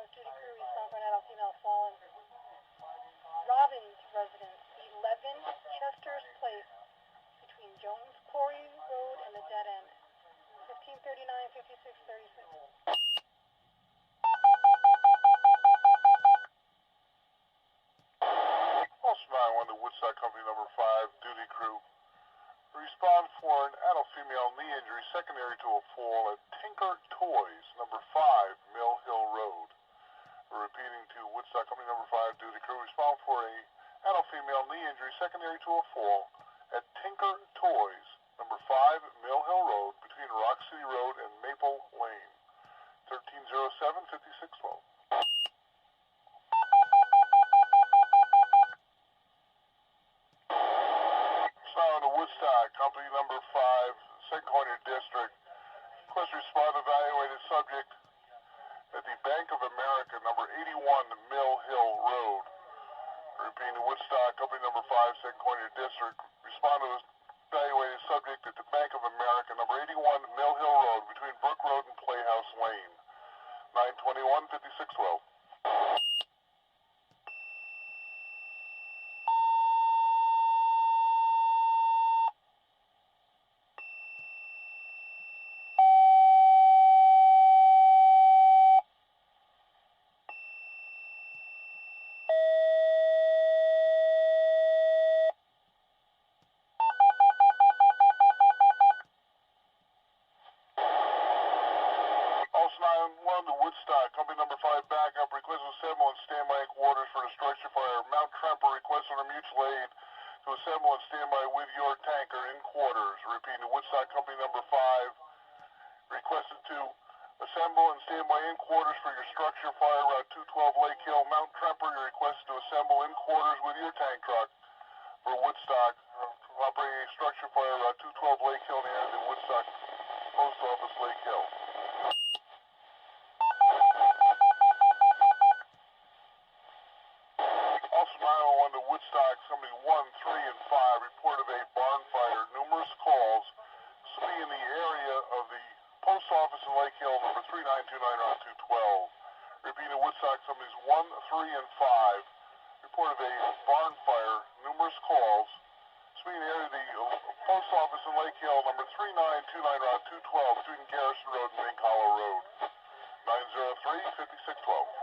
ambulance duty crew respond for an adult female fallen. Robbins residence, 11 Chester's Place, between Jones Quarry Road and the dead end. 1539, 5636. Also 911 to Woodstock Company number 5, duty crew. Respond for an adult female knee injury secondary to a fall at Tinker Toys, number 5, Mill Hill Road. We're repeating to Woodstock Company number 5, duty crew. Respond for a adult female knee injury secondary to a fall at Tinker Toys, number 5, Mill Hill Road, between Rock City Road and Maple Lane. 1307, 5612. Now in the Woodstock Company number 5, St. Clair District. Request respond evaluated subject at the Bank of America, number 81 Mill Hill Road. Repeating, Woodstock Company number 5, St. Clair District. Respond to evaluated subject at the Bank of America, number 81 Mill Hill Road, between Brook Road and Playhouse Lane. 921, 5612. Woodstock Company number 5 backup. Request to assemble and standby in quarters for the structure fire. Mount Tremper request under mutual aid to assemble and standby with your tanker in quarters. Repeating, Woodstock Company number 5 requested to assemble and standby in quarters for your structure fire. Route 212 Lake Hill. Mount Tremper, you requested to assemble in quarters with your tank truck for Woodstock. Operating a structure fire. Route 212 Lake Hill near the Woodstock Post Office, Lake Hill. Also 911 to Woodstock, somebody 1, 3, and 5, report of a barn fire. Numerous calls. Somebody in the area of the post office in Lake Hill, number 3929 Route 212. Repeating, Woodstock, somebody's 1, 3, and 5, report of a barn fire. Numerous calls. Somebody in the area of the post office in Lake Hill, number 3929 Route 212, between Garrison Road and Mink Hollow Road. 903-5612.